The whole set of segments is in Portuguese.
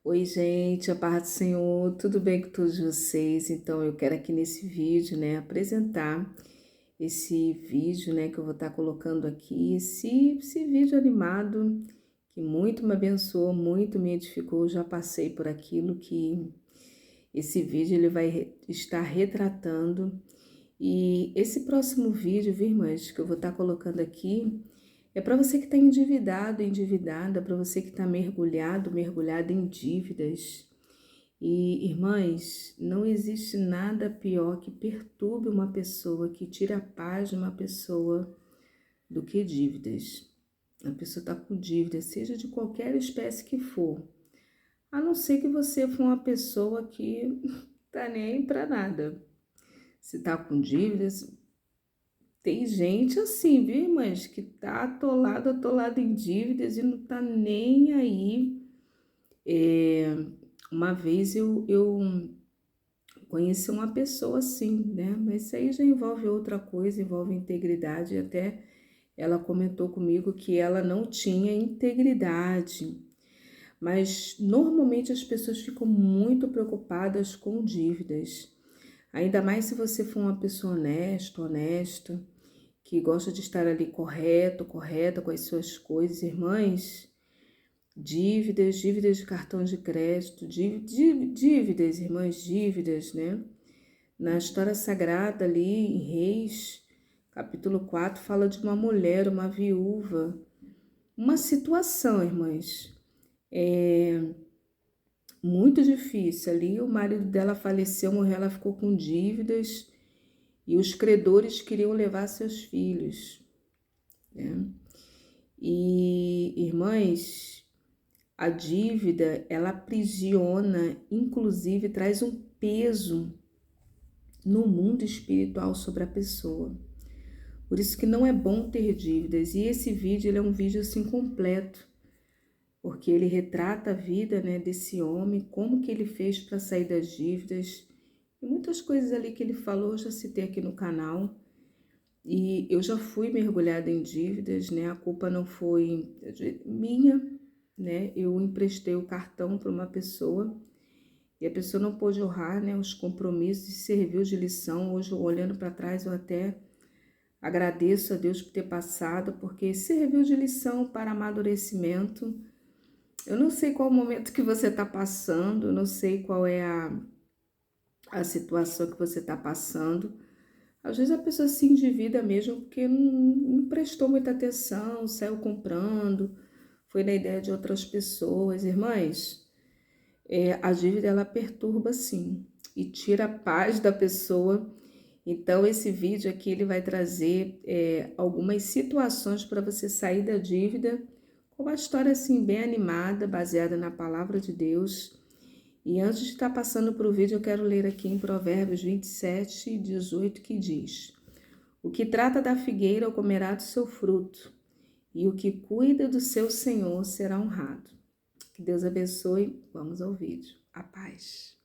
Oi, gente, a paz do Senhor, tudo bem com todos vocês? Então, eu quero aqui nesse vídeo, apresentar esse vídeo, que eu vou estar colocando aqui, esse vídeo animado que muito me abençoou, muito me edificou. Eu já passei por aquilo que esse vídeo ele vai estar retratando. E esse próximo vídeo, viu, irmãs, que eu vou estar colocando aqui, é para você que está endividado, endividada, para você que está mergulhado, mergulhada em dívidas. E, irmãs, não existe nada pior que perturbe uma pessoa, que tira a paz de uma pessoa, do que dívidas. A pessoa está com dívida, seja de qualquer espécie que for. A não ser que você for uma pessoa que tá nem aí para nada. Se tá com dívidas, tem gente assim, viu, irmãs, que tá atolado em dívidas e não tá nem aí. Uma vez eu conheci uma pessoa assim, né? Mas isso aí já envolve outra coisa, envolve integridade. Até ela comentou comigo que ela não tinha integridade. Mas normalmente as pessoas ficam muito preocupadas com dívidas. Ainda mais se você for uma pessoa honesta, honesto, que gosta de estar ali correta com as suas coisas, irmãs. Dívidas de cartão de crédito, dívidas, irmãs, dívidas, né? Na história sagrada ali, em Reis, capítulo 4, fala de uma mulher, uma viúva. Uma situação, irmãs, muito difícil. Ali o marido dela faleceu, morreu, ela ficou com dívidas e os credores queriam levar seus filhos, né? E, irmãs, a dívida, ela aprisiona, inclusive traz um peso no mundo espiritual sobre a pessoa. Por isso que não é bom ter dívidas. E esse vídeo, ele é um vídeo assim completo, porque ele retrata a vida, né, desse homem, como que ele fez para sair das dívidas. E muitas coisas ali que ele falou, eu já citei aqui no canal. E eu já fui mergulhada em dívidas, né? A culpa não foi minha, né? Eu emprestei o cartão para uma pessoa e a pessoa não pôde honrar, né, os compromissos e serviu de lição. Hoje, olhando para trás, eu até agradeço a Deus por ter passado, porque serviu de lição para amadurecimento. Eu não sei qual o momento que você está passando, eu não sei qual é a situação que você está passando. Às vezes a pessoa se endivida mesmo porque não prestou muita atenção, saiu comprando, foi na ideia de outras pessoas. Irmãs, a dívida ela perturba sim e tira a paz da pessoa. Então esse vídeo aqui ele vai trazer algumas situações para você sair da dívida, com uma história assim bem animada, baseada na palavra de Deus. E antes de estar passando para o vídeo, eu quero ler aqui em Provérbios 27, 18, que diz: O que trata da figueira comerá do seu fruto, e o que cuida do seu senhor será honrado. Que Deus abençoe. Vamos ao vídeo. A paz.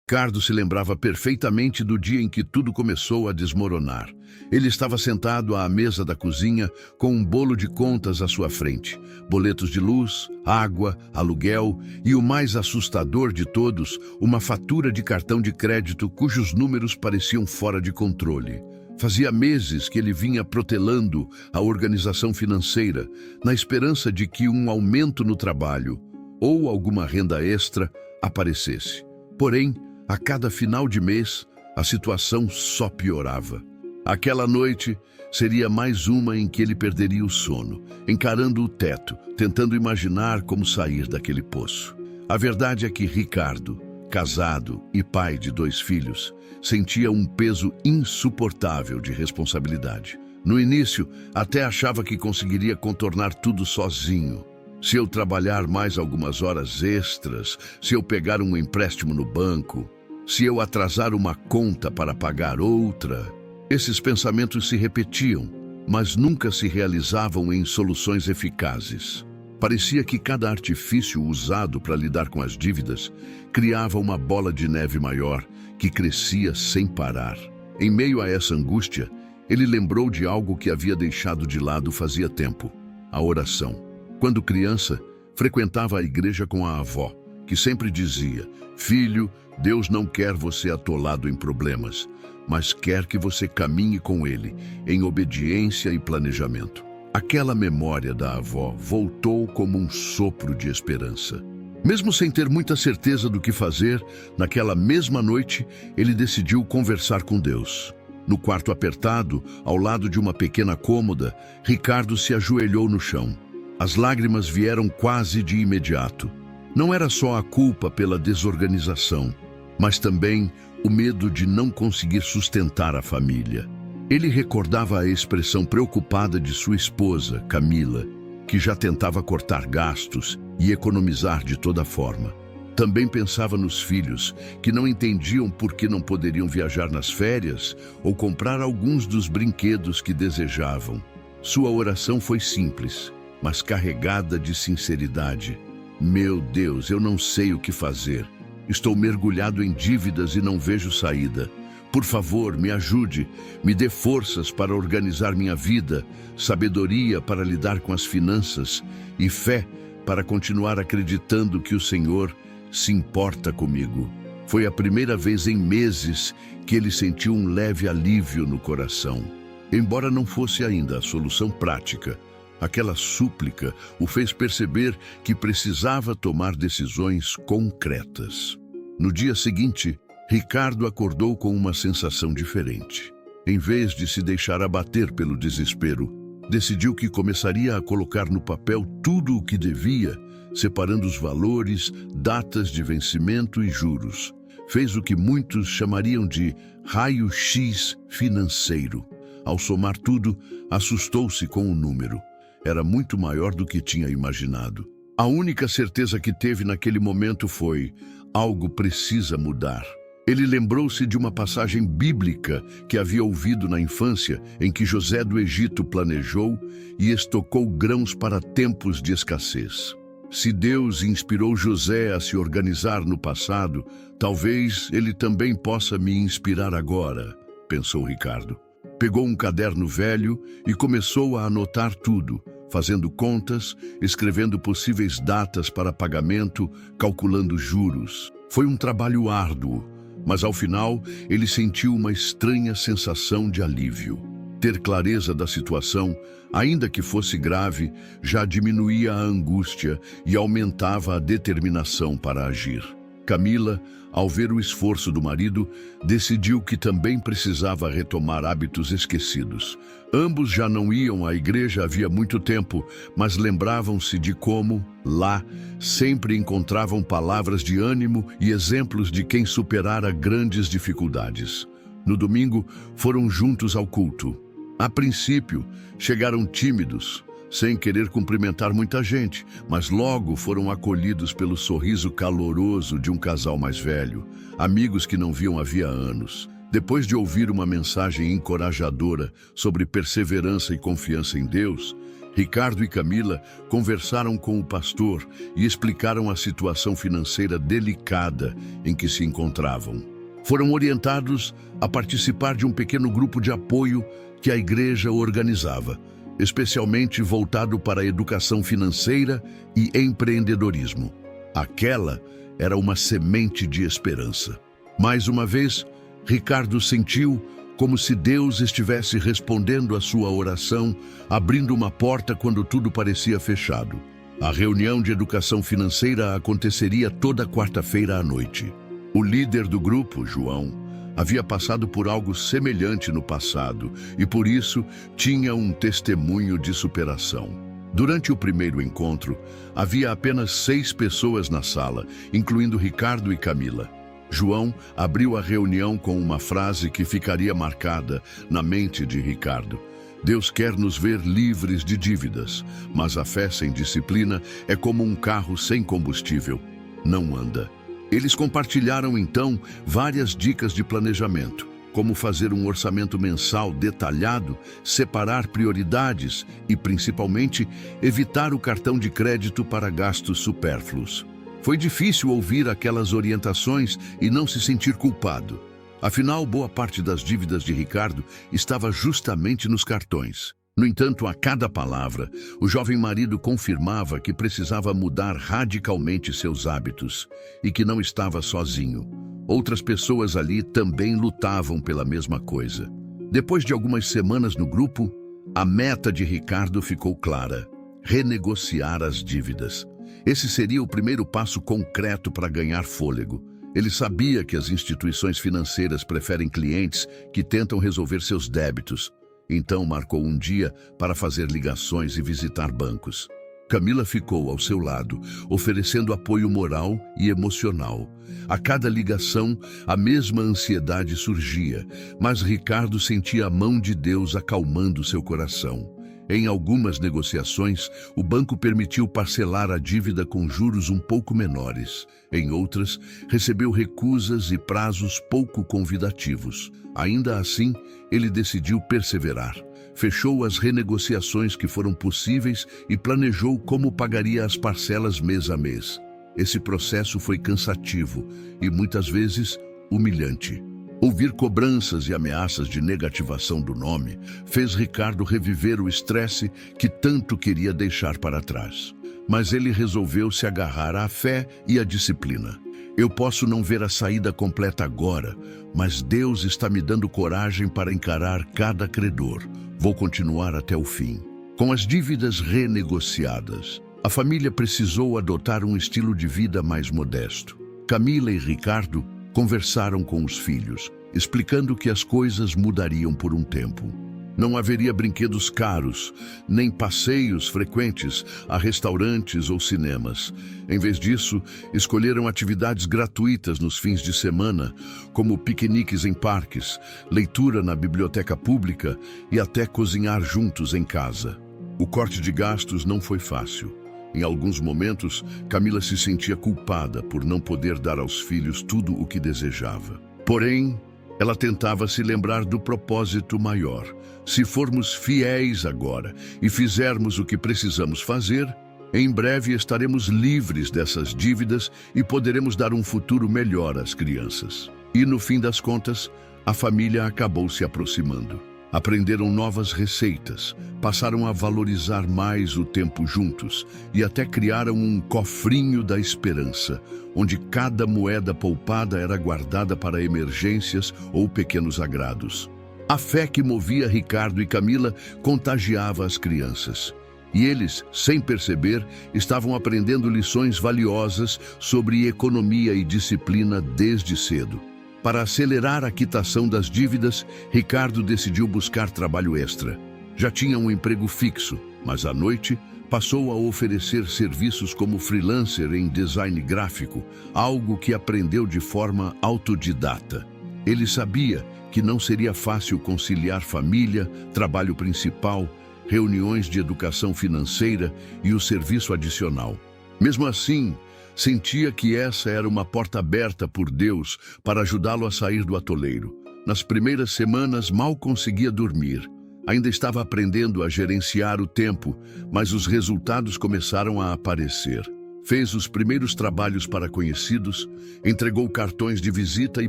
Ricardo se lembrava perfeitamente do dia em que tudo começou a desmoronar. Ele estava sentado à mesa da cozinha com um bolo de contas à sua frente. Boletos de luz, água, aluguel e o mais assustador de todos, uma fatura de cartão de crédito cujos números pareciam fora de controle. Fazia meses que ele vinha protelando a organização financeira, na esperança de que um aumento no trabalho ou alguma renda extra aparecesse. Porém, a cada final de mês, a situação só piorava. Aquela noite seria mais uma em que ele perderia o sono, encarando o teto, tentando imaginar como sair daquele poço. A verdade é que Ricardo, casado e pai de 2 filhos, sentia um peso insuportável de responsabilidade. No início, até achava que conseguiria contornar tudo sozinho. Se eu trabalhar mais algumas horas extras, se eu pegar um empréstimo no banco, se eu atrasar uma conta para pagar outra. Esses pensamentos se repetiam, mas nunca se realizavam em soluções eficazes. Parecia que cada artifício usado para lidar com as dívidas criava uma bola de neve maior que crescia sem parar. Em meio a essa angústia, ele lembrou de algo que havia deixado de lado fazia tempo: a oração. Quando criança, frequentava a igreja com a avó, que sempre dizia: "Filho, Deus não quer você atolado em problemas, mas quer que você caminhe com Ele em obediência e planejamento." Aquela memória da avó voltou como um sopro de esperança. Mesmo sem ter muita certeza do que fazer, naquela mesma noite, ele decidiu conversar com Deus. No quarto apertado, ao lado de uma pequena cômoda, Ricardo se ajoelhou no chão. As lágrimas vieram quase de imediato. Não era só a culpa pela desorganização, mas também o medo de não conseguir sustentar a família. Ele recordava a expressão preocupada de sua esposa, Camila, que já tentava cortar gastos e economizar de toda forma. Também pensava nos filhos, que não entendiam por que não poderiam viajar nas férias ou comprar alguns dos brinquedos que desejavam. Sua oração foi simples, mas carregada de sinceridade. "Meu Deus, eu não sei o que fazer. Estou mergulhado em dívidas e não vejo saída. Por favor, me ajude, me dê forças para organizar minha vida, sabedoria para lidar com as finanças e fé para continuar acreditando que o Senhor se importa comigo." Foi a primeira vez em meses que ele sentiu um leve alívio no coração. Embora não fosse ainda a solução prática, aquela súplica o fez perceber que precisava tomar decisões concretas. No dia seguinte, Ricardo acordou com uma sensação diferente. Em vez de se deixar abater pelo desespero, decidiu que começaria a colocar no papel tudo o que devia, separando os valores, datas de vencimento e juros. Fez o que muitos chamariam de raio-x financeiro. Ao somar tudo, assustou-se com o número. Era muito maior do que tinha imaginado. A única certeza que teve naquele momento foi: algo precisa mudar. Ele lembrou-se de uma passagem bíblica que havia ouvido na infância, em que José do Egito planejou e estocou grãos para tempos de escassez. Se Deus inspirou José a se organizar no passado, talvez ele também possa me inspirar agora, pensou Ricardo. Pegou um caderno velho e começou a anotar tudo, fazendo contas, escrevendo possíveis datas para pagamento, calculando juros. Foi um trabalho árduo, mas ao final ele sentiu uma estranha sensação de alívio. Ter clareza da situação, ainda que fosse grave, já diminuía a angústia e aumentava a determinação para agir. Camila, ao ver o esforço do marido, decidiu que também precisava retomar hábitos esquecidos. Ambos já não iam à igreja havia muito tempo, mas lembravam-se de como, lá, sempre encontravam palavras de ânimo e exemplos de quem superara grandes dificuldades. No domingo, foram juntos ao culto. A princípio, chegaram tímidos, sem querer cumprimentar muita gente, mas logo foram acolhidos pelo sorriso caloroso de um casal mais velho, amigos que não viam havia anos. Depois de ouvir uma mensagem encorajadora sobre perseverança e confiança em Deus, Ricardo e Camila conversaram com o pastor e explicaram a situação financeira delicada em que se encontravam. Foram orientados a participar de um pequeno grupo de apoio que a igreja organizava, especialmente voltado para a educação financeira e empreendedorismo. Aquela era uma semente de esperança. Mais uma vez, Ricardo sentiu como se Deus estivesse respondendo à sua oração, abrindo uma porta quando tudo parecia fechado. A reunião de educação financeira aconteceria toda quarta-feira à noite. O líder do grupo, João, havia passado por algo semelhante no passado e, por isso, tinha um testemunho de superação. Durante o primeiro encontro, havia apenas 6 pessoas na sala, incluindo Ricardo e Camila. João abriu a reunião com uma frase que ficaria marcada na mente de Ricardo. Deus quer nos ver livres de dívidas, mas a fé sem disciplina é como um carro sem combustível. Não anda. Eles compartilharam então várias dicas de planejamento, como fazer um orçamento mensal detalhado, separar prioridades e, principalmente, evitar o cartão de crédito para gastos supérfluos. Foi difícil ouvir aquelas orientações e não se sentir culpado. Afinal, boa parte das dívidas de Ricardo estava justamente nos cartões. No entanto, a cada palavra, o jovem marido confirmava que precisava mudar radicalmente seus hábitos e que não estava sozinho. Outras pessoas ali também lutavam pela mesma coisa. Depois de algumas semanas no grupo, a meta de Ricardo ficou clara: renegociar as dívidas. Esse seria o primeiro passo concreto para ganhar fôlego. Ele sabia que as instituições financeiras preferem clientes que tentam resolver seus débitos. Então marcou um dia para fazer ligações e visitar bancos. Camila ficou ao seu lado, oferecendo apoio moral e emocional. A cada ligação, a mesma ansiedade surgia, mas Ricardo sentia a mão de Deus acalmando seu coração. Em algumas negociações, o banco permitiu parcelar a dívida com juros um pouco menores. Em outras, recebeu recusas e prazos pouco convidativos. Ainda assim, ele decidiu perseverar. Fechou as renegociações que foram possíveis e planejou como pagaria as parcelas mês a mês. Esse processo foi cansativo e muitas vezes humilhante. Ouvir cobranças e ameaças de negativação do nome fez Ricardo reviver o estresse que tanto queria deixar para trás. Mas ele resolveu se agarrar à fé e à disciplina. Eu posso não ver a saída completa agora, mas Deus está me dando coragem para encarar cada credor. Vou continuar até o fim. Com as dívidas renegociadas, a família precisou adotar um estilo de vida mais modesto. Camila e Ricardo conversaram com os filhos, explicando que as coisas mudariam por um tempo. Não haveria brinquedos caros, nem passeios frequentes a restaurantes ou cinemas. Em vez disso, escolheram atividades gratuitas nos fins de semana, como piqueniques em parques, leitura na biblioteca pública e até cozinhar juntos em casa. O corte de gastos não foi fácil. Em alguns momentos, Camila se sentia culpada por não poder dar aos filhos tudo o que desejava. Porém, ela tentava se lembrar do propósito maior. Se formos fiéis agora e fizermos o que precisamos fazer, em breve estaremos livres dessas dívidas e poderemos dar um futuro melhor às crianças. E no fim das contas, a família acabou se aproximando. Aprenderam novas receitas, passaram a valorizar mais o tempo juntos e até criaram um cofrinho da esperança, onde cada moeda poupada era guardada para emergências ou pequenos agrados. A fé que movia Ricardo e Camila contagiava as crianças. E eles, sem perceber, estavam aprendendo lições valiosas sobre economia e disciplina desde cedo. Para acelerar a quitação das dívidas, Ricardo decidiu buscar trabalho extra. Já tinha um emprego fixo, mas à noite passou a oferecer serviços como freelancer em design gráfico, algo que aprendeu de forma autodidata. Ele sabia que não seria fácil conciliar família, trabalho principal, reuniões de educação financeira e o serviço adicional. Mesmo assim, sentia que essa era uma porta aberta por Deus para ajudá-lo a sair do atoleiro. Nas primeiras semanas, mal conseguia dormir. Ainda estava aprendendo a gerenciar o tempo, mas os resultados começaram a aparecer. Fez os primeiros trabalhos para conhecidos, entregou cartões de visita e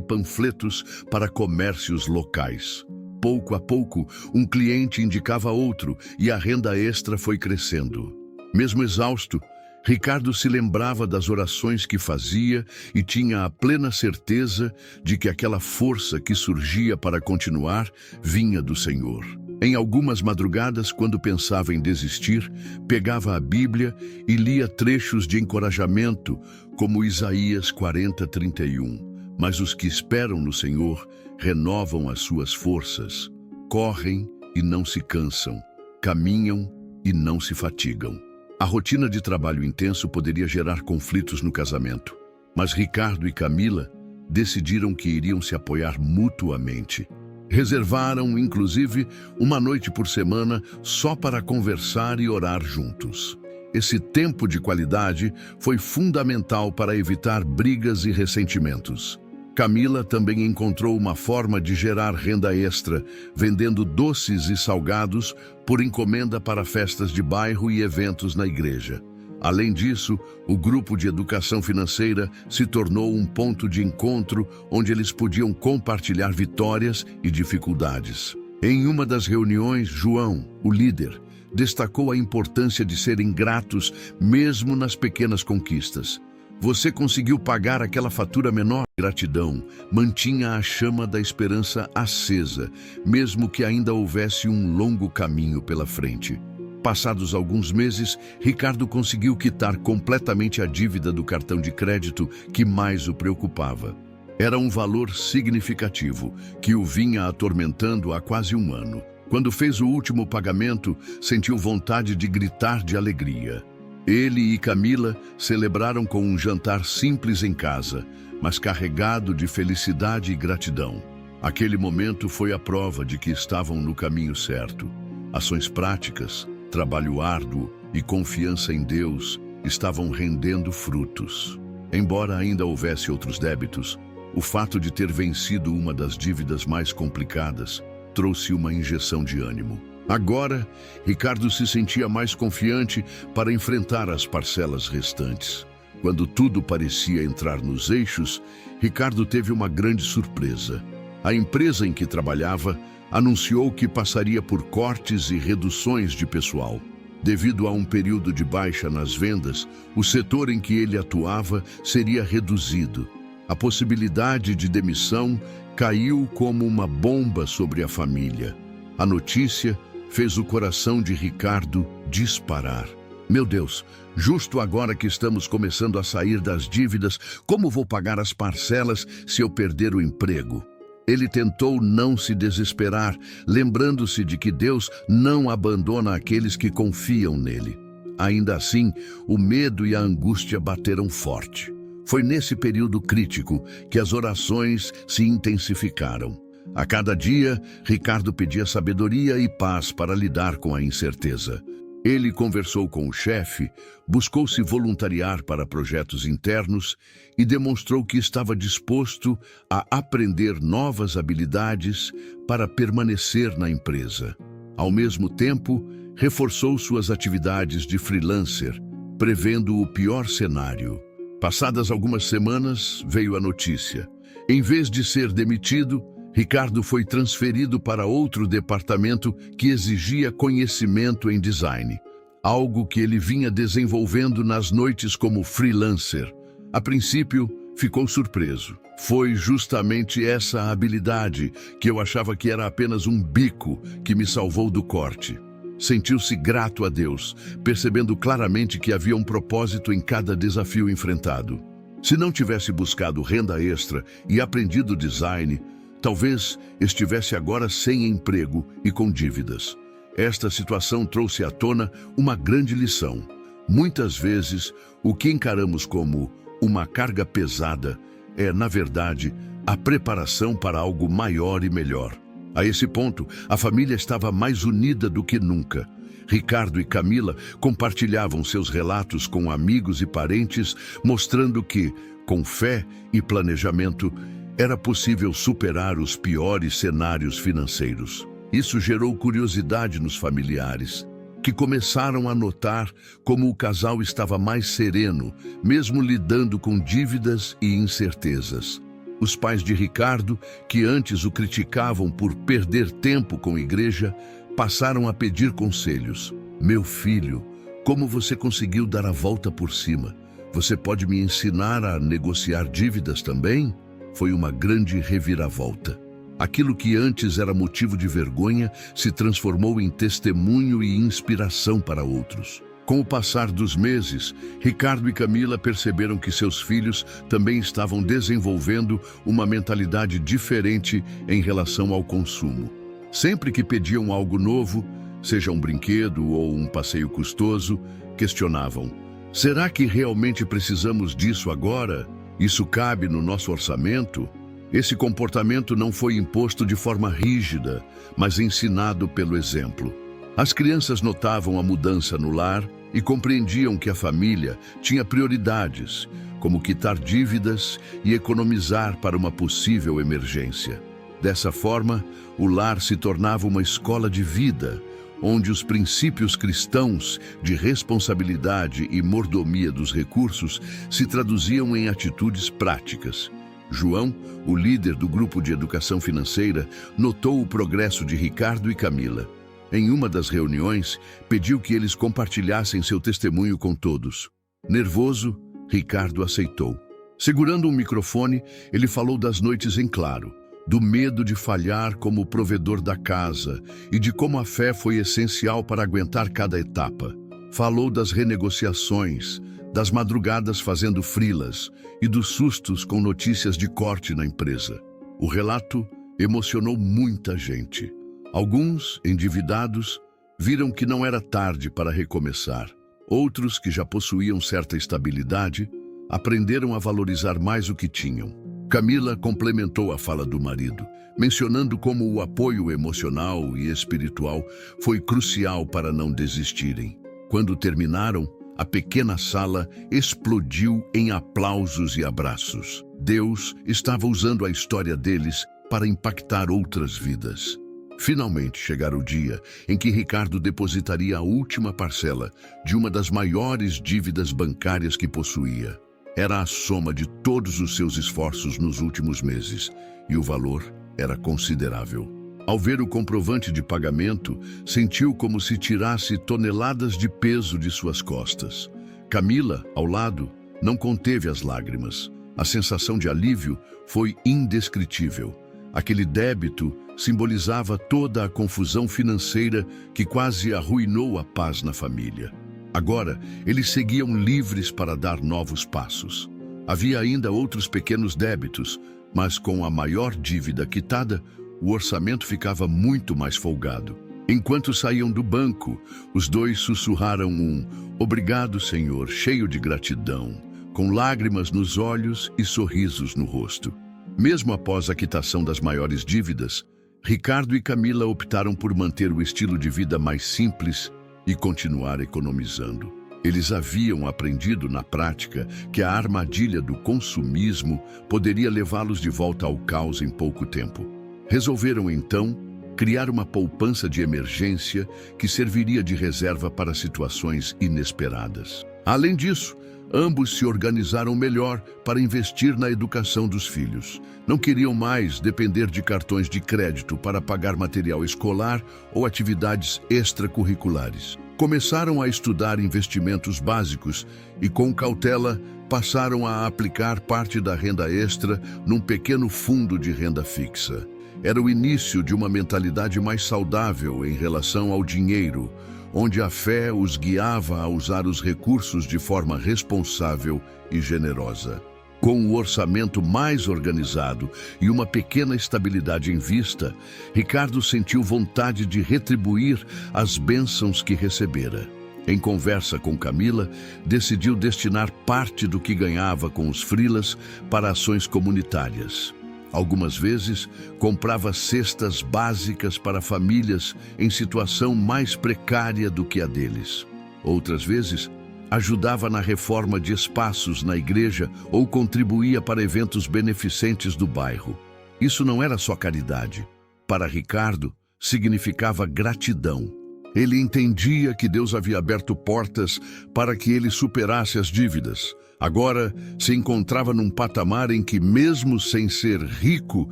panfletos para comércios locais. Pouco a pouco, um cliente indicava outro e a renda extra foi crescendo. Mesmo exausto, Ricardo se lembrava das orações que fazia e tinha a plena certeza de que aquela força que surgia para continuar vinha do Senhor. Em algumas madrugadas, quando pensava em desistir, pegava a Bíblia e lia trechos de encorajamento, como Isaías 40:31. Mas os que esperam no Senhor renovam as suas forças, correm e não se cansam, caminham e não se fatigam. A rotina de trabalho intenso poderia gerar conflitos no casamento, mas Ricardo e Camila decidiram que iriam se apoiar mutuamente. Reservaram, inclusive, uma noite por semana só para conversar e orar juntos. Esse tempo de qualidade foi fundamental para evitar brigas e ressentimentos. Camila também encontrou uma forma de gerar renda extra, vendendo doces e salgados por encomenda para festas de bairro e eventos na igreja. Além disso, o grupo de educação financeira se tornou um ponto de encontro onde eles podiam compartilhar vitórias e dificuldades. Em uma das reuniões, João, o líder, destacou a importância de serem gratos mesmo nas pequenas conquistas. Você conseguiu pagar aquela fatura menor? Gratidão mantinha a chama da esperança acesa, mesmo que ainda houvesse um longo caminho pela frente. Passados alguns meses, Ricardo conseguiu quitar completamente a dívida do cartão de crédito que mais o preocupava. Era um valor significativo, que o vinha atormentando há quase um ano. Quando fez o último pagamento, sentiu vontade de gritar de alegria. Ele e Camila celebraram com um jantar simples em casa, mas carregado de felicidade e gratidão. Aquele momento foi a prova de que estavam no caminho certo. Ações práticas, trabalho árduo e confiança em Deus estavam rendendo frutos. Embora ainda houvesse outros débitos, o fato de ter vencido uma das dívidas mais complicadas trouxe uma injeção de ânimo. Agora, Ricardo se sentia mais confiante para enfrentar as parcelas restantes. Quando tudo parecia entrar nos eixos, Ricardo teve uma grande surpresa. A empresa em que trabalhava anunciou que passaria por cortes e reduções de pessoal. Devido a um período de baixa nas vendas, o setor em que ele atuava seria reduzido. A possibilidade de demissão caiu como uma bomba sobre a família. A notícia fez o coração de Ricardo disparar. Meu Deus, justo agora que estamos começando a sair das dívidas, como vou pagar as parcelas se eu perder o emprego? Ele tentou não se desesperar, lembrando-se de que Deus não abandona aqueles que confiam nele. Ainda assim, o medo e a angústia bateram forte. Foi nesse período crítico que as orações se intensificaram. A cada dia, Ricardo pedia sabedoria e paz para lidar com a incerteza. Ele conversou com o chefe, buscou se voluntariar para projetos internos e demonstrou que estava disposto a aprender novas habilidades para permanecer na empresa. Ao mesmo tempo, reforçou suas atividades de freelancer, prevendo o pior cenário. Passadas algumas semanas, veio a notícia. Em vez de ser demitido, Ricardo foi transferido para outro departamento que exigia conhecimento em design, algo que ele vinha desenvolvendo nas noites como freelancer. A princípio, ficou surpreso. Foi justamente essa habilidade que eu achava que era apenas um bico que me salvou do corte. Sentiu-se grato a Deus, percebendo claramente que havia um propósito em cada desafio enfrentado. Se não tivesse buscado renda extra e aprendido design, talvez estivesse agora sem emprego e com dívidas. Esta situação trouxe à tona uma grande lição. Muitas vezes, o que encaramos como uma carga pesada é, na verdade, a preparação para algo maior e melhor. A esse ponto, a família estava mais unida do que nunca. Ricardo e Camila compartilhavam seus relatos com amigos e parentes, mostrando que, com fé e planejamento, era possível superar os piores cenários financeiros. Isso gerou curiosidade nos familiares, que começaram a notar como o casal estava mais sereno, mesmo lidando com dívidas e incertezas. Os pais de Ricardo, que antes o criticavam por perder tempo com a igreja, passaram a pedir conselhos. Meu filho, como você conseguiu dar a volta por cima? Você pode me ensinar a negociar dívidas também? Foi uma grande reviravolta. Aquilo que antes era motivo de vergonha se transformou em testemunho e inspiração para outros. Com o passar dos meses, Ricardo e Camila perceberam que seus filhos também estavam desenvolvendo uma mentalidade diferente em relação ao consumo. Sempre que pediam algo novo, seja um brinquedo ou um passeio custoso, questionavam: será que realmente precisamos disso agora? Isso cabe no nosso orçamento? Esse comportamento não foi imposto de forma rígida, mas ensinado pelo exemplo. As crianças notavam a mudança no lar e compreendiam que a família tinha prioridades, como quitar dívidas e economizar para uma possível emergência. Dessa forma, o lar se tornava uma escola de vida, onde os princípios cristãos de responsabilidade e mordomia dos recursos se traduziam em atitudes práticas. João, o líder do grupo de educação financeira, notou o progresso de Ricardo e Camila. Em uma das reuniões, pediu que eles compartilhassem seu testemunho com todos. Nervoso, Ricardo aceitou. Segurando um microfone, ele falou das noites em claro, do medo de falhar como provedor da casa e de como a fé foi essencial para aguentar cada etapa. Falou das renegociações, das madrugadas fazendo freelas e dos sustos com notícias de corte na empresa. O relato emocionou muita gente. Alguns, endividados, viram que não era tarde para recomeçar. Outros, que já possuíam certa estabilidade, aprenderam a valorizar mais o que tinham. Camila complementou a fala do marido, mencionando como o apoio emocional e espiritual foi crucial para não desistirem. Quando terminaram, a pequena sala explodiu em aplausos e abraços. Deus estava usando a história deles para impactar outras vidas. Finalmente chegara o dia em que Ricardo depositaria a última parcela de uma das maiores dívidas bancárias que possuía. Era a soma de todos os seus esforços nos últimos meses, e o valor era considerável. Ao ver o comprovante de pagamento, sentiu como se tirasse toneladas de peso de suas costas. Camila, ao lado, não conteve as lágrimas. A sensação de alívio foi indescritível. Aquele débito simbolizava toda a confusão financeira que quase arruinou a paz na família. Agora, eles seguiam livres para dar novos passos. Havia ainda outros pequenos débitos, mas com a maior dívida quitada, o orçamento ficava muito mais folgado. Enquanto saíam do banco, os dois sussurraram um "Obrigado, Senhor", cheio de gratidão, com lágrimas nos olhos e sorrisos no rosto. Mesmo após a quitação das maiores dívidas, Ricardo e Camila optaram por manter o estilo de vida mais simples e continuar economizando. Eles haviam aprendido na prática que a armadilha do consumismo poderia levá-los de volta ao caos em pouco tempo. Resolveram, então, criar uma poupança de emergência que serviria de reserva para situações inesperadas. Além disso, ambos se organizaram melhor para investir na educação dos filhos. Não queriam mais depender de cartões de crédito para pagar material escolar ou atividades extracurriculares. Começaram a estudar investimentos básicos e, com cautela, passaram a aplicar parte da renda extra num pequeno fundo de renda fixa. Era o início de uma mentalidade mais saudável em relação ao dinheiro, onde a fé os guiava a usar os recursos de forma responsável e generosa. Com o orçamento mais organizado e uma pequena estabilidade em vista, Ricardo sentiu vontade de retribuir as bênçãos que recebera. Em conversa com Camila, decidiu destinar parte do que ganhava com os freelas para ações comunitárias. Algumas vezes, comprava cestas básicas para famílias em situação mais precária do que a deles. Outras vezes, ajudava na reforma de espaços na igreja ou contribuía para eventos beneficentes do bairro. Isso não era só caridade. Para Ricardo, significava gratidão. Ele entendia que Deus havia aberto portas para que ele superasse as dívidas. Agora se encontrava num patamar em que, mesmo sem ser rico,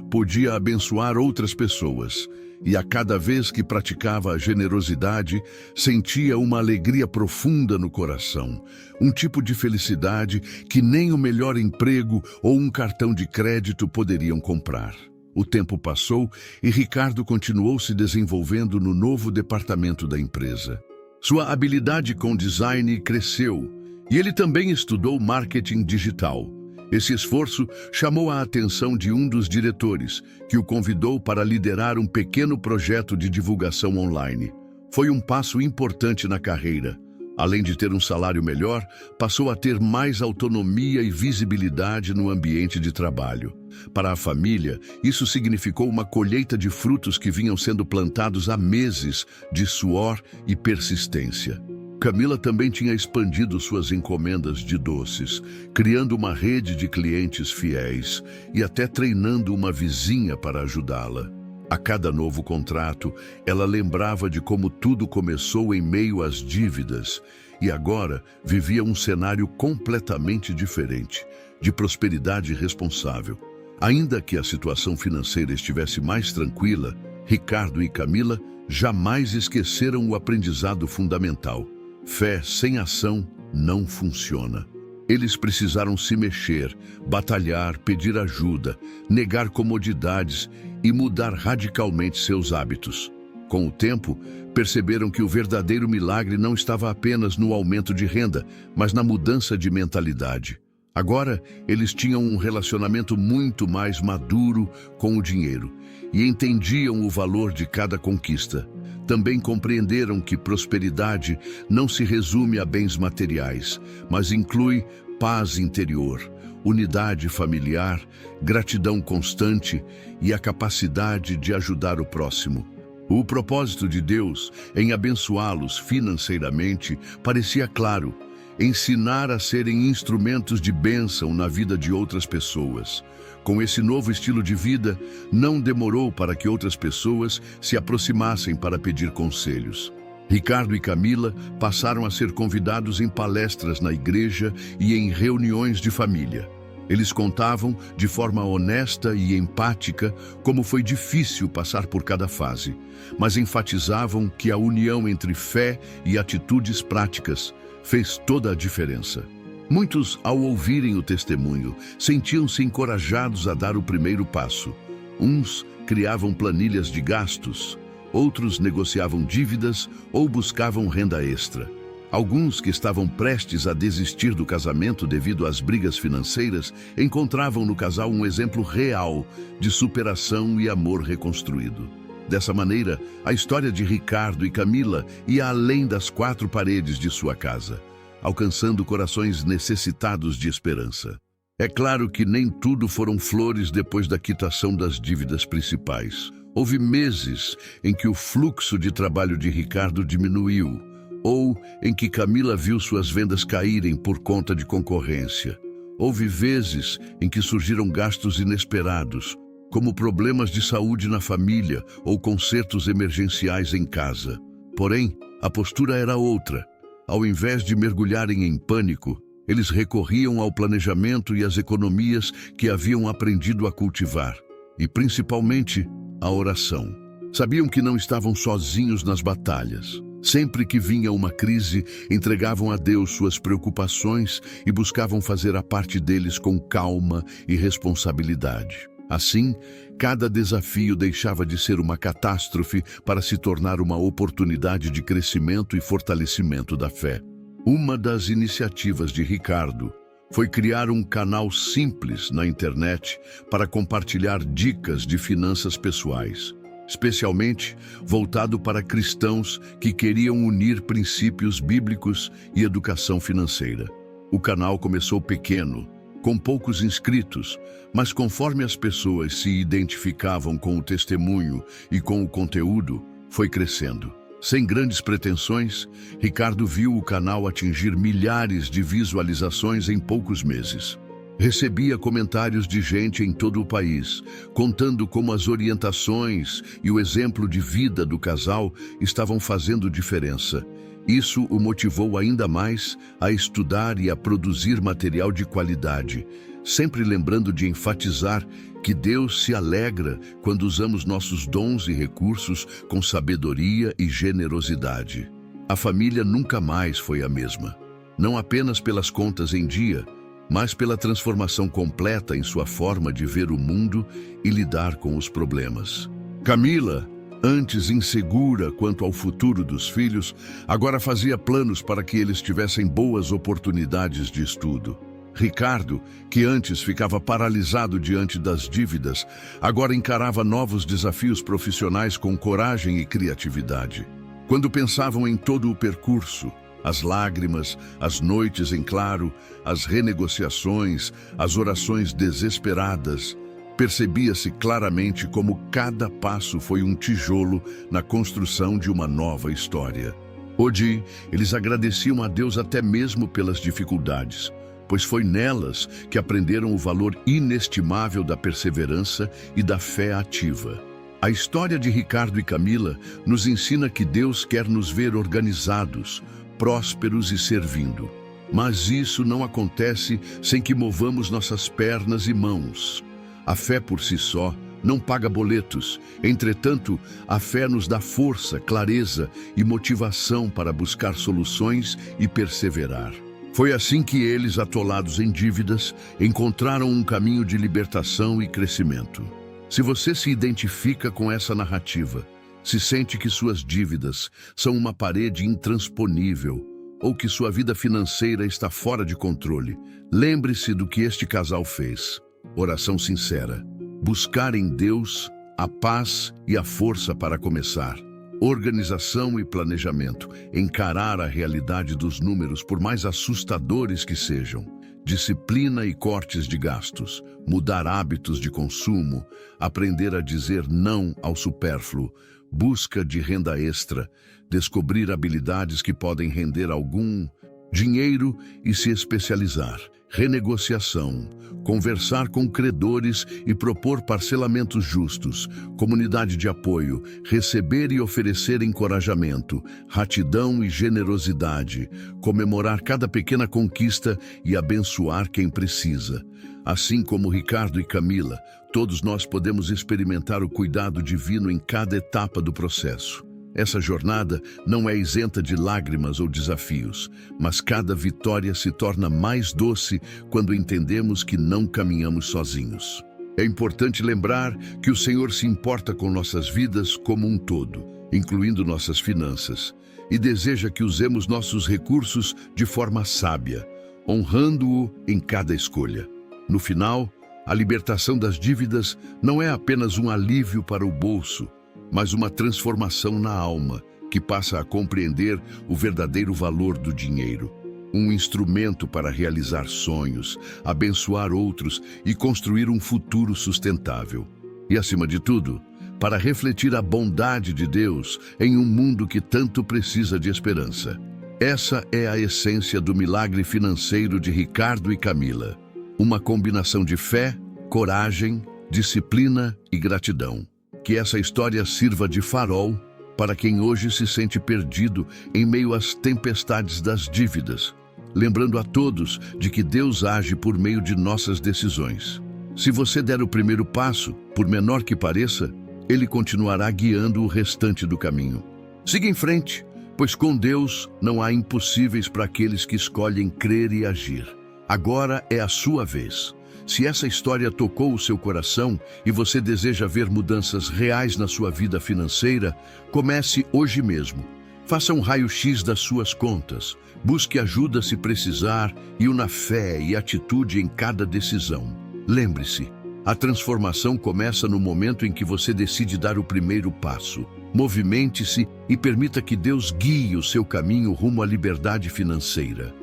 podia abençoar outras pessoas. E a cada vez que praticava a generosidade, sentia uma alegria profunda no coração, um tipo de felicidade que nem o melhor emprego ou um cartão de crédito poderiam comprar. O tempo passou e Ricardo continuou se desenvolvendo no novo departamento da empresa. Sua habilidade com design cresceu e ele também estudou marketing digital. Esse esforço chamou a atenção de um dos diretores, que o convidou para liderar um pequeno projeto de divulgação online. Foi um passo importante na carreira. Além de ter um salário melhor, passou a ter mais autonomia e visibilidade no ambiente de trabalho. Para a família, isso significou uma colheita de frutos que vinham sendo plantados há meses de suor e persistência. Camila também tinha expandido suas encomendas de doces, criando uma rede de clientes fiéis e até treinando uma vizinha para ajudá-la. A cada novo contrato, ela lembrava de como tudo começou em meio às dívidas e agora vivia um cenário completamente diferente, de prosperidade responsável. Ainda que a situação financeira estivesse mais tranquila, Ricardo e Camila jamais esqueceram o aprendizado fundamental. Fé sem ação não funciona. Eles precisaram se mexer, batalhar, pedir ajuda, negar comodidades e mudar radicalmente seus hábitos. Com o tempo, perceberam que o verdadeiro milagre não estava apenas no aumento de renda, mas na mudança de mentalidade. Agora, eles tinham um relacionamento muito mais maduro com o dinheiro e entendiam o valor de cada conquista. Também compreenderam que prosperidade não se resume a bens materiais, mas inclui paz interior, unidade familiar, gratidão constante e a capacidade de ajudar o próximo. O propósito de Deus em abençoá-los financeiramente parecia claro: ensinar a serem instrumentos de bênção na vida de outras pessoas. Com esse novo estilo de vida, não demorou para que outras pessoas se aproximassem para pedir conselhos. Ricardo e Camila passaram a ser convidados em palestras na igreja e em reuniões de família. Eles contavam, de forma honesta e empática, como foi difícil passar por cada fase, mas enfatizavam que a união entre fé e atitudes práticas fez toda a diferença. Muitos, ao ouvirem o testemunho, sentiam-se encorajados a dar o primeiro passo. Uns criavam planilhas de gastos, outros negociavam dívidas ou buscavam renda extra. Alguns que estavam prestes a desistir do casamento devido às brigas financeiras encontravam no casal um exemplo real de superação e amor reconstruído. Dessa maneira, a história de Ricardo e Camila ia além das quatro paredes de sua casa, alcançando corações necessitados de esperança. É claro que nem tudo foram flores depois da quitação das dívidas principais. Houve meses em que o fluxo de trabalho de Ricardo diminuiu, ou em que Camila viu suas vendas caírem por conta de concorrência. Houve vezes em que surgiram gastos inesperados, como problemas de saúde na família ou consertos emergenciais em casa. Porém, a postura era outra. Ao invés de mergulharem em pânico, eles recorriam ao planejamento e às economias que haviam aprendido a cultivar, e principalmente à oração. Sabiam que não estavam sozinhos nas batalhas. Sempre que vinha uma crise, entregavam a Deus suas preocupações e buscavam fazer a parte deles com calma e responsabilidade. Assim, cada desafio deixava de ser uma catástrofe para se tornar uma oportunidade de crescimento e fortalecimento da fé. Uma das iniciativas de Ricardo foi criar um canal simples na internet para compartilhar dicas de finanças pessoais, especialmente voltado para cristãos que queriam unir princípios bíblicos e educação financeira. O canal começou pequeno, com poucos inscritos, mas conforme as pessoas se identificavam com o testemunho e com o conteúdo, foi crescendo. Sem grandes pretensões, Ricardo viu o canal atingir milhares de visualizações em poucos meses. Recebia comentários de gente em todo o país, contando como as orientações e o exemplo de vida do casal estavam fazendo diferença. Isso o motivou ainda mais a estudar e a produzir material de qualidade, sempre lembrando de enfatizar que Deus se alegra quando usamos nossos dons e recursos com sabedoria e generosidade. A família nunca mais foi a mesma, não apenas pelas contas em dia, mas pela transformação completa em sua forma de ver o mundo e lidar com os problemas. Camila, antes insegura quanto ao futuro dos filhos, agora fazia planos para que eles tivessem boas oportunidades de estudo. Ricardo, que antes ficava paralisado diante das dívidas, agora encarava novos desafios profissionais com coragem e criatividade. Quando pensavam em todo o percurso, as lágrimas, as noites em claro, as renegociações, as orações desesperadas, percebia-se claramente como cada passo foi um tijolo na construção de uma nova história. Hoje, eles agradeciam a Deus até mesmo pelas dificuldades, pois foi nelas que aprenderam o valor inestimável da perseverança e da fé ativa. A história de Ricardo e Camila nos ensina que Deus quer nos ver organizados, prósperos e servindo. Mas isso não acontece sem que movamos nossas pernas e mãos. A fé por si só não paga boletos. Entretanto, a fé nos dá força, clareza e motivação para buscar soluções e perseverar. Foi assim que eles, atolados em dívidas, encontraram um caminho de libertação e crescimento. Se você se identifica com essa narrativa, se sente que suas dívidas são uma parede intransponível ou que sua vida financeira está fora de controle, lembre-se do que este casal fez. Oração sincera. Buscar em Deus a paz e a força para começar. Organização e planejamento. Encarar a realidade dos números, por mais assustadores que sejam. Disciplina e cortes de gastos. Mudar hábitos de consumo. Aprender a dizer não ao supérfluo. Busca de renda extra. Descobrir habilidades que podem render algum dinheiro e se especializar. Renegociação, conversar com credores e propor parcelamentos justos, comunidade de apoio, receber e oferecer encorajamento, retidão e generosidade, comemorar cada pequena conquista e abençoar quem precisa. Assim como Ricardo e Camila, todos nós podemos experimentar o cuidado divino em cada etapa do processo. Essa jornada não é isenta de lágrimas ou desafios, mas cada vitória se torna mais doce quando entendemos que não caminhamos sozinhos. É importante lembrar que o Senhor se importa com nossas vidas como um todo, incluindo nossas finanças, e deseja que usemos nossos recursos de forma sábia, honrando-o em cada escolha. No final, a libertação das dívidas não é apenas um alívio para o bolso, mas uma transformação na alma, que passa a compreender o verdadeiro valor do dinheiro. Um instrumento para realizar sonhos, abençoar outros e construir um futuro sustentável. E, acima de tudo, para refletir a bondade de Deus em um mundo que tanto precisa de esperança. Essa é a essência do milagre financeiro de Ricardo e Camila. Uma combinação de fé, coragem, disciplina e gratidão. Que essa história sirva de farol para quem hoje se sente perdido em meio às tempestades das dívidas, lembrando a todos de que Deus age por meio de nossas decisões. Se você der o primeiro passo, por menor que pareça, Ele continuará guiando o restante do caminho. Siga em frente, pois com Deus não há impossíveis para aqueles que escolhem crer e agir. Agora é a sua vez. Se essa história tocou o seu coração e você deseja ver mudanças reais na sua vida financeira, comece hoje mesmo. Faça um raio-x das suas contas, busque ajuda se precisar e una fé e atitude em cada decisão. Lembre-se, a transformação começa no momento em que você decide dar o primeiro passo. Movimente-se e permita que Deus guie o seu caminho rumo à liberdade financeira.